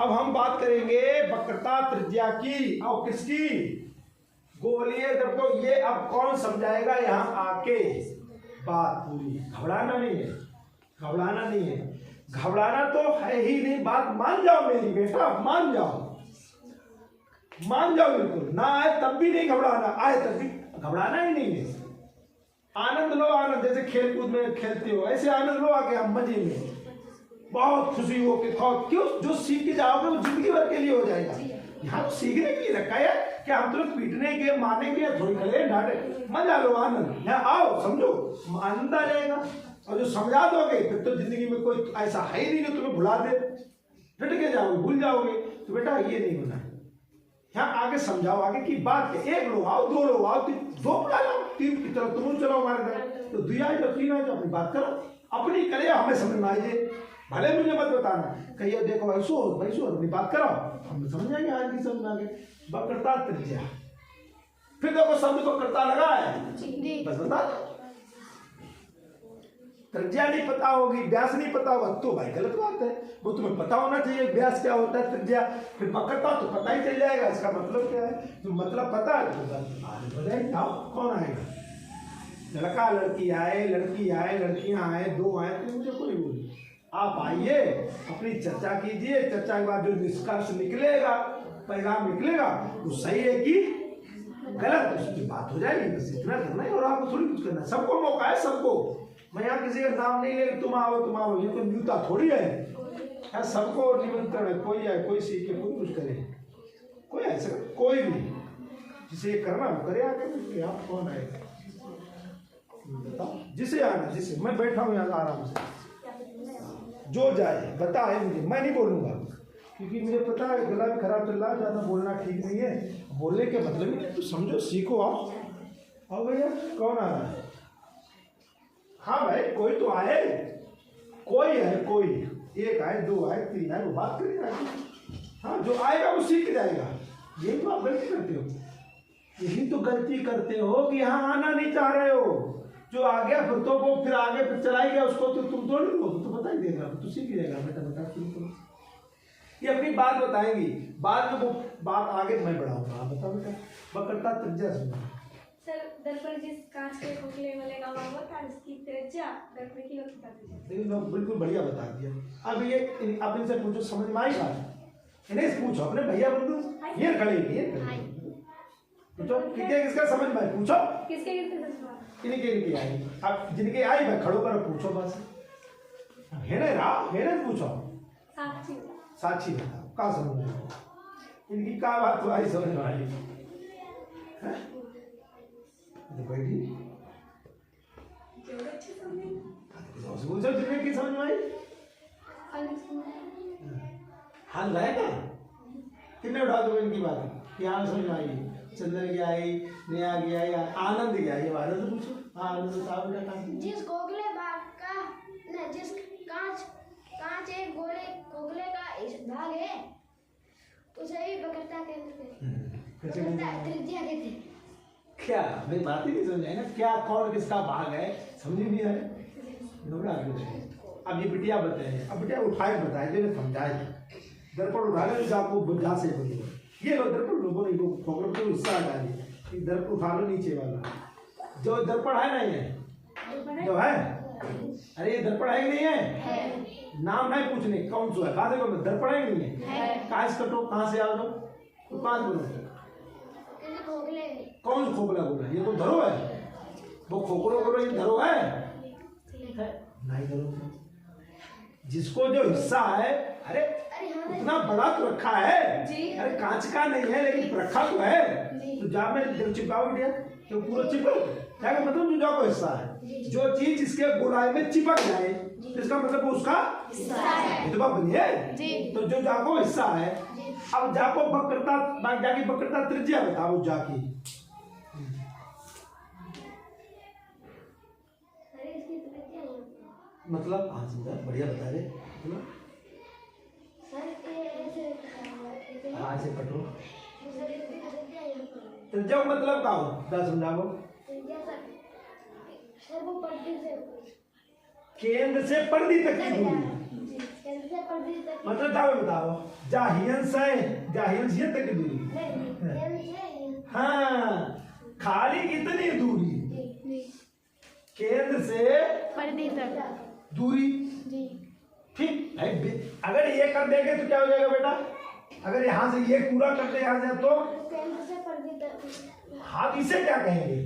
अब हम बात करेंगे वक्रता त्रिज्या की और किसकी, गोलीय दर्पण। ये अब कौन समझाएगा यहाँ आके बात पूरी। घबराना नहीं है, घबराना नहीं है, घबराना तो है ही नहीं। बात मान जाओ मेरी बेटा, मान जाओ, मान जाओ बिल्कुल। ना आए तब भी नहीं घबराना, आए तब भी घबराना ही नहीं है। आनंद लो, आनंद जैसे खेल कूद में खेलते हो ऐसे आनंद लो आके, हम मजे में बहुत खुशी हो के खाओ। क्यों, जो सीख के जाओगे वो जिंदगी भर के लिए हो जाएगा। यहाँ तो सीखने के लिए रखा है कि हम तुम्हें पीटने के मारने के लिए थोड़ी खड़े डांटे। मजा लो, आनंद। यहाँ आओ, समझो, आनंद आ जाएगा। और जो समझा दोगे फिर तो जिंदगी में कोई ऐसा है ही नहीं जो तुम्हें भुला दे। फिट के जाओगे, भूल जाओगे। तो बेटा ये नहीं होना है। यहाँ आगे समझाओ, आगे की बात है। एक लोग आओ, दो लोग आओ, दो बुला लो, तीन की तरफ तुम चलो हमारे घर, तो दुई आए तो तीन आए तो अपनी बात करो, अपनी करे, हमें समझ में आइए। भले मुझे मत बताना कहिए देखो ऐसो वैसो, अपनी बात करो, हम समझ जाएंगे। आज की समझ आगे वक्रता त्रिज्या। फिर देखो शब्द को करता लगा है, बस बता दो। त्रिज्या नहीं पता होगी, व्यास नहीं पता होगा तो भाई गलत बात है। वो तुम्हें पता होना चाहिए व्यास क्या होता है, त्रिज्या। फिर वक्रता तो पता ही चल जाएगा इसका मतलब क्या है। तो मतलब पता है तो आगे बढ़ाएंगे। आओ, कौन आएगा? लड़का लड़की आए, लड़की आए, लड़कियां आए, दो आए, तो मुझे कोई बोली। आप आइए, अपनी चर्चा कीजिए। चर्चा के बाद जो निष्कर्ष निकलेगा, पैगाम निकलेगा, वो सही है कि गलत, उसकी बात हो जाएगी। बस इतना करना है और आपको थोड़ी कुछ करना है। सबको मौका है, सबको। मैं यहाँ किसी का नाम नहीं ले रही, तुम आओ तुम आओ, ये कोई न्यूता थोड़ी है। सबको निमंत्रण है, कोई आए, कोई सीखे, कोई कुछ करे, कोई ऐसा कोई भी जिसे करना वो करे आगे। आप कौन आएगा बताओ? जिसे आना, जिसे। मैं बैठा हूँ यहाँ आराम से, जो जाए बताए मुझे, मैं नहीं बोलूँगा क्योंकि मुझे पता है गला भी खराब चल रहा है, ज़्यादा बोलना ठीक नहीं है। बोलने के मतलब ही नहीं, तो समझो, सीखो। आओ भैया, कौन आ रहा है? हाँ भाई, कोई तो आए, कोई है, कोई एक आए, दो आए, तीन आए, वो बात करेगा। हाँ, जो आएगा वो सीख जाएगा। यही तो आप गलती करते हो, यही तो गलती करते हो कि यहाँ आना नहीं चाह रहे हो। जो आ गया फिर तो वो फिर आगे फिर चला गया, उसको तो तुम तोड़ लो, तो बता ही देगा, तो सीख जाएगा। बेटा बता, तुम ये अपनी बात बताएंगी, बाद में वो बात आगे मैं बढ़ाऊंगा। आप बताओ बेटा, वक्रता त्रिज्या समझो। सर, दर्पण जिस कांच के खोखले में लगा हुआ होता है उसकी त्रिज्या दर्पण की वक्रता त्रिज्या। देखिए बिल्कुल बढ़िया बता दिया। अब ये आप इनसे पूछो, समझ में आई बात? इन्हें पूछो, अपने भैया बंधु ये खड़े, ये पूछो किसका समझ में, पूछो किसके इनके आई। अब जिनके आई मैं खड़ो कर पूछो, बस हेने रहा, हेने पूछो। साक्षी, साक्षी बताओ कहाँ समझ में आई? इनकी क्या बात तो आई समझ में आई? तो बैठी जिनमें की समझ में आई? हाल रहेगा कितने उठा दो इनकी बात कि हाँ समझ में आई। चंदन की आई, नेहा की आई, आनंद की आई। आनंद पूछो। हाँ आनंद बताओ बेटा। जिस खोखले भाग का न, जिस कांच एक गोले खोखले का इस भाग है उसे ही वक्रता त्रिज्या कहते हैं। क्या मेरी बात ही नहीं समझ आई ना? क्या कौन किसका भाग है समझ नहीं आए। अब ये बिटिया बताए, अब बिटिया उठाए बताए, जो समझाए। दर्पण उठा लो, आपको बुझा से बोलिए, ये लो दर्पण, लोगों ने खोखलों को हिस्सा डालिए, दर्पण उठा लो नीचे वाला जो दर्पण है ना, ये जो है, अरे ये दर्पण है कि नहीं है? नाम नहीं पूछने, कौन सा है, कहाँ से दर्पण है कि नहीं है? कहाँ से कटो, कहाँ से आओ, कहाँ बोलो, कौन सा खोखला बोला? ये तो धरो है, वो खोखलो बोलो, ये धरो है नहीं धरो। जिसको जो हिस्सा है, अरे इतना बड़ा तो रखा है, अरे कांच का नहीं है लेकिन रखा तो है, तो जा में चिपकाओ बेटिया, तो पूरा चिपको। क्या मतलब जो को हिस्सा है, जो चीज इसके गोलाई में चिपक जाए तो इसका मतलब वो उसका हिस्सा है। तो बात बनिए, तो जो जाको हिस्सा है। अब जाको वक्रता, जाकी वक्रता त्रिज्या बताओ जाकी। मतलब हाँ समझा, बढ़िया बता रहे। हाँ से पटो त्रिज्या मतलब क्या हो, समझाओ। केंद्र से परिधि तक की दूरी, से पर्दे तक मतलब दावे बताओ, जाहियन से तक की दूरी। नहीं हाँ, खाली कितनी दूरी? केंद्र से पर्दे तक दूरी। जी ठीक है, अगर ये कर देंगे तो क्या हो जाएगा बेटा? अगर यहाँ से ये पूरा कर दे यहाँ से तो केंद्र से पर्दे तक हाँ, इसे क्या कहेंगे?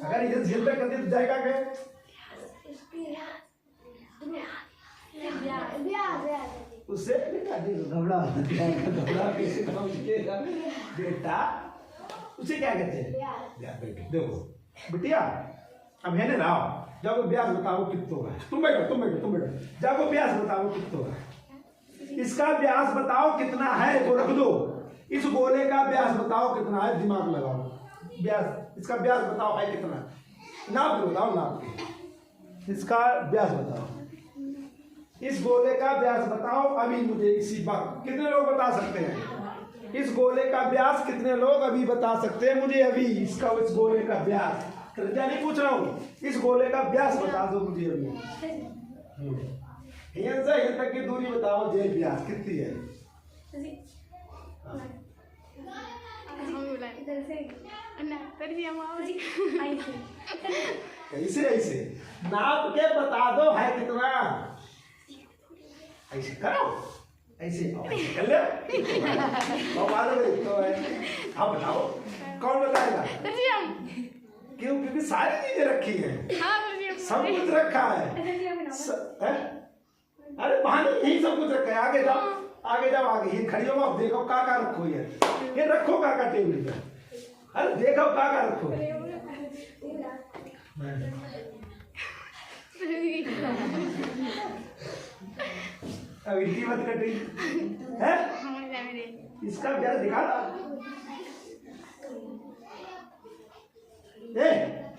अगर इसे झील तक कर दे तो जाएगा क्या? इसकी ब्याह उससे बेटा देखो घबरा कैसे समझिएगा बेटा, उसे क्या कहते हैं? ब्याह। बेटे देखो बिटिया, अब है ना, जाओ ब्यास बताओ कितना होगा। तुम बैठो जाओ ब्यास बताओ कितना होगा। इसका ब्यास बताओ कितना है वो रख दो। इस गोले का ब्यास बताओ कितना है, दिमाग लगाओ। ब्यास, इसका ब्यास बताओ है कितना, नाप के बताओ, नाप के इसका ब्यास बताओ। इस गोले का व्यास बताओ अभी मुझे, इसी बात कितने लोग बता सकते हैं? इस गोले का व्यास कितने लोग अभी बता सकते हैं मुझे? अभी इसका, इस गोले का व्यास त्रिज्या नहीं पूछ रहा हूँ, इस गोले का व्यास बता दो मुझे अभी। यहाँ से यहाँ तक की दूरी बताओ, जे व्यास कितनी है? इधर से ऐसे ऐसे नाप के बता दो है कितना। ऐसे करो, ऐसे कर ले तो है। आप बताओ कौन बताएगा? क्यों? क्योंकि सारी चीजें रखी है, सब कुछ रखा है। अरे बहाने यही सब कुछ रखा है। आगे जाओ आगे जाओ, आगे ये खड़ी हो, आप देखो का रखो, ये रखो का टेबल पे। अरे देखो का रखो। अब इनकी मत कटी है, इसका ब्याज दिखा ना।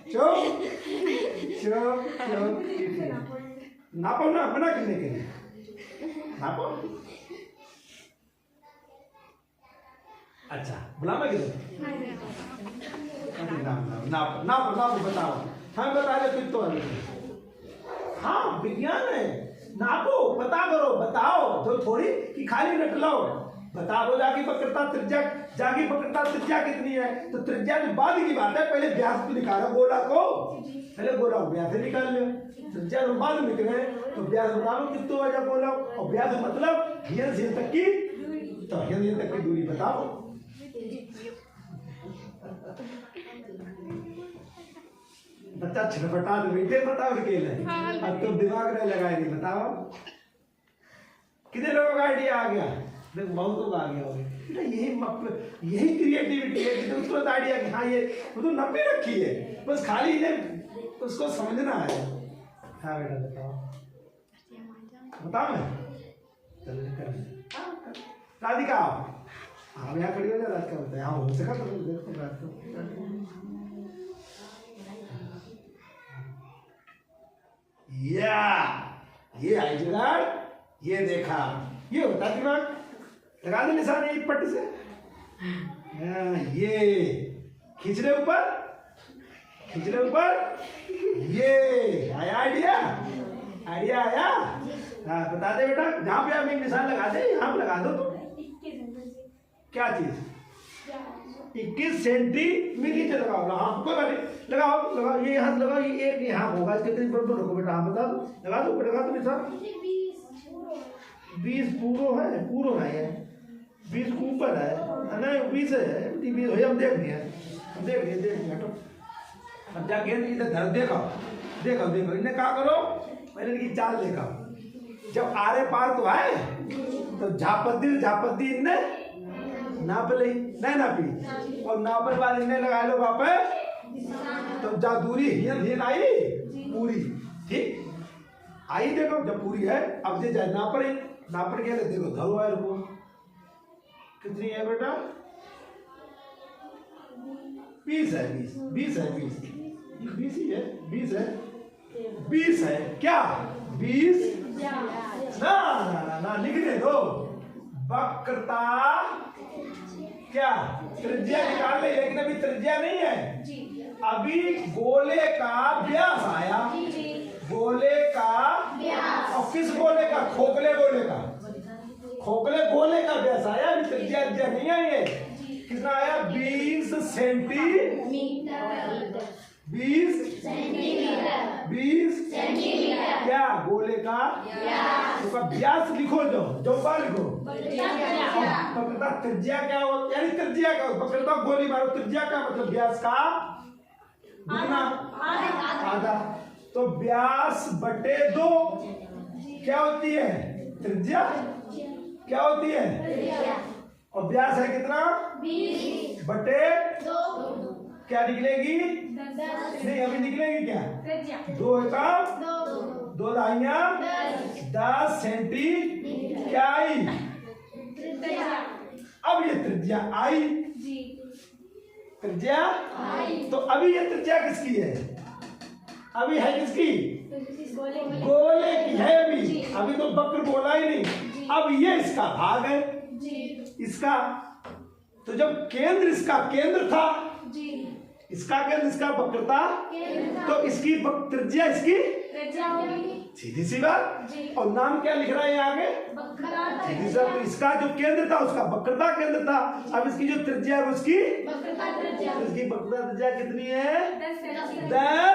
चुप चुप चुप, नापो ना, मना करने के लिए नापो। अच्छा बुलावा किधर? नापो नापो नापो बताओ। हाँ बता दे फिर तो। हाँ विज्ञान है, नापो, पता करो, बताओ तो थोड़ी कि खाली रट लो। बता दो जाकी वक्रता त्रिज्या, जाकी वक्रता त्रिज्या कितनी है? तो त्रिज्या के बाद की बात है, पहले व्यास तो निकालो गोला को, पहले गोला को व्यास निकाल लो। त्रिज्या तो बाद में निकले तो व्यास बता लो कितना हो जाए गोला। और व्यास मतलब हियर से तक की, तो हियर तक की दूरी बताओ। बच्चा छटपटा तो बेटे बताओ अकेले, अब तो दिमाग नहीं लगाएगी। बताओ कितने लोगों का आइडिया आ गया? देखो बहुत लोग आ गया होगा। यही क्रिएटिविटी है कि उसको आइडिया कि हाँ ये वो तो नब्बे रखी है, बस खाली इन्हें उसको समझना है। हाँ बेटा बताओ, बताओ मैं राधिका, हाँ यहाँ खड़ी हो जा, रात का बताए। हाँ हो सका तो देखो रात को। ये आई जुगाड़, ये देखा, ये होता दिमाग। लगा दो निशान एक पट्टी से। ये खींच रहे ऊपर, खींच रहे ऊपर, ये आया आइडिया, आइडिया आया। हाँ बता दे बेटा, जहाँ पे आप एक निशान लगा दे, यहाँ पे लगा दो। तो क्या चीज? 21 सेंटीमीटर लगाओ। हाँ कोई बात नहीं, लगाओ लगाओ, ये हाथ लगाओ, ये एक यहाँ होगा, कितनी बराबर रखो बेटा? हाँ बता दो, लगा दो, लगा दो निशान। 20 पूरो है, पूरो है ये 20 ऊपर है, नहीं 20 है, 20 है। हम देख लिए, देख लिए हटो। अब जाके इधर धर, देखो देखो देखो, इन्हें क्या करो, मैंने इनकी चाल देखा। जब आरे पार तो आए तो झापदी इन्हें नाप ली, नहीं नापी, और नापने बाद इन्हें लगा लो वापस। तो जा दूरी हियर आई पूरी, ठीक आई। देखो जब पूरी है, अब जे जाए नापड़ गया तो देखो धरो है रुको, कितनी है बेटा? 20 है, 20 है, 20 ही है, 20 है, 20 है क्या? 20 ना ना ना ना, लिखने दो। वक्रता क्या त्रिज्या निकाल ले, लेकिन अभी त्रिज्या नहीं है, अभी गोले का व्यास आया। गोले का व्यास, और किस गोले का? खोखले गोले का। खोखले गोले का व्यास आया, अभी त्रिज्या नहीं आई है। कितना आया? 20 सेंटीमीटर। 20 क्या? गोले का उसका व्यास लिखो, जो बार लिखो। वक्रता त्रिज्या क्या हो, यानी त्रिज्या का वक्रता गोली मारो, त्रिज्या का मतलब व्यास का दुगना आधा। तो व्यास बटे 2 क्या होती है? त्रिज्या क्या होती है? और व्यास है कितना? 20 बटे 2 क्या निकलेगी? 10 नहीं, अभी निकलेगी क्या? 2 का 2 दाहिया 10 सेंटी क्या आई? अब ये त्रिज्या आई, त्रिज्या आई। तो अभी ये त्रिज्या किसकी है? अभी है किसकी? गोले की है। अभी तो वक्र बोला ही नहीं। अब ये इसका भाग है, इसका। तो जब केंद्र इसका केंद्र था, इसका केंद्र इसका वक्रता, तो इसकी त्रिज्या इसकी सीधी सी बात। और नाम क्या लिख रहा है यहाँ आगे? सीधी सी। तो इसका जो केंद्र था उसका वक्रता केंद्र था। अब इसकी जो त्रिज्या है उसकी इसकी वक्रता त्रिज्या कितनी है? 10।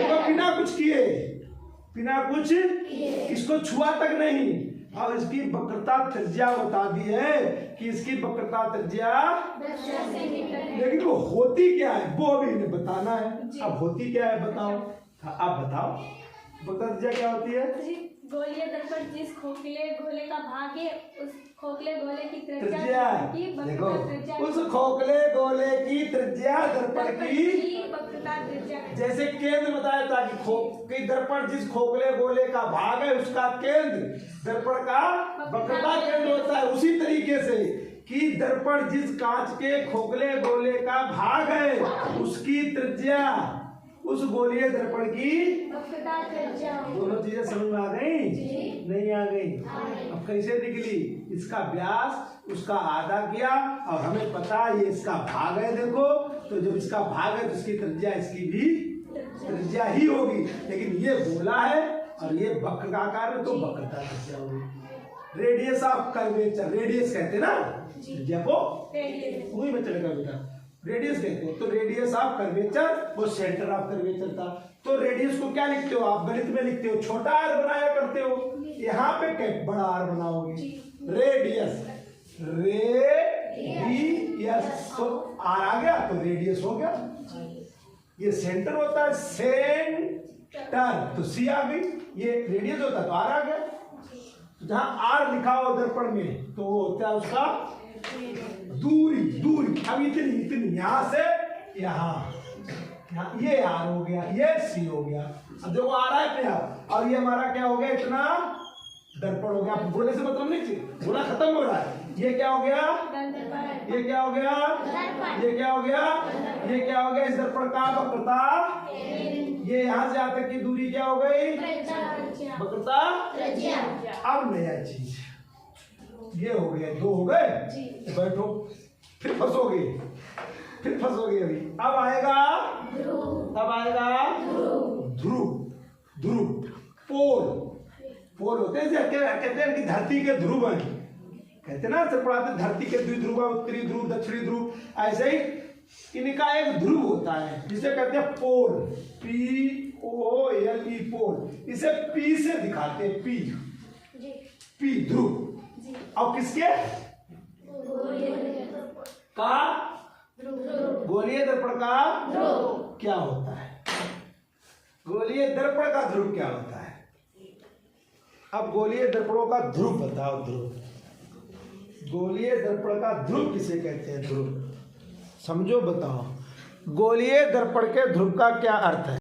तो बिना कुछ किए, बिना कुछ इसको छुआ तक नहीं, और इसकी वक्रता त्रिज्या बता दी है कि इसकी वक्रता त्रिज्या, लेकिन वो होती क्या है वो अभी इन्हें बताना है। अब होती क्या है बताओ? हाँ, आप बताओ वक्रता त्रिज्या क्या होती है? गोलीय दर्पण जिस खोखले गोले का भाग है उस खोखले गोले की त्रिज्या। देखो, उस खोखले गोले की त्रिज्या दर्पण की वक्रता त्रिज्या। जैसे केंद्र बताया था कि दर्पण जिस खोखले गोले का भाग है उसका केंद्र दर्पण का वक्रता केंद्र होता है। उसी तरीके से कि दर्पण जिस कांच के खोखले गोले का भाग है उसकी त्रिज्या उस गोलीय दर्पण की वक्रता त्रिज्या। दोनों चीजें समझ में आ गई? नहीं आ गई? अब कैसे निकली? इसका व्यास उसका आधा किया, और हमें पता है ये इसका भाग है। देखो, तो जब इसका भाग है तो इसकी त्रिज्या इसकी भी त्रिज्या ही होगी। लेकिन ये गोला है और ये वक्र का आकार है, तो वक्रता त्रिज्या होगी। रेडियस ऑफ कर्वेचर, रेडियस कहते हैं ना त्रिज्या को, वही बच्चा लगा बेटा, रेडियस कहते हैं। तो रेडियस ऑफ कर्वेचर वो सेंटर ऑफ कर्वेचर था। तो रेडियस को क्या लिखते हो आप? गणित में लिखते हो छोटा आर बनाया करते हो, यहाँ पे बड़ा आर बनाओगे। रेडियस, रेडियस, तो आर आ गया तो रेडियस हो गया। ये सेंटर होता है, सेंटर, तो सी आ गई। ये रेडियस होता है तो आर आ गया। तो जहां आर लिखा हो दर्पण में तो वो होता है उसका दूरी। दूरी अब इतनी यहां से यहां, ये आर हो गया, ये सी हो गया। अब देखो आ रहा है अपने आप, और ये हमारा क्या हो गया? इतना दर्पण हो गया। आप बोले से मतलब नहीं चाहिए, बोला खत्म हो रहा है। ये क्या हो गया? ये क्या हो गया? ये क्या हो गया? ये क्या हो गया? इस दर्पण का वक्रता, ये यहाँ से आकर की दूरी क्या हो गई? वक्रता। अब नया चीज ये हो गया, 2 हो गए। बैठो, फिर फंसोगे, फिर फंसोगे। अभी अब आएगा, तब आएगा ध्रुव। ध्रुव, पोल, पोल होते हैं कहते हैं कि धरती के ध्रुव हैं, कहते हैं ना, सब पढ़ाते धरती के द्विध्रुव, उत्तरी ध्रुव, दक्षिणी ध्रुव। ऐसे ही इनका एक ध्रुव होता है जिसे कहते हैं पोल, POLE, पोल। इसे P से दिखाते हैं, P ध्रुव। और किसके का? गोलीय दर्पण का क्या होता है? गोलीय दर्पण का ध्रुव क्या होता है? अब गोलीय दर्पणों का ध्रुव बताओ। ध्रुव, गोलीय दर्पण का ध्रुव किसे कहते हैं? ध्रुव समझो, बताओ। गोलीय दर्पण के ध्रुव का क्या अर्थ है?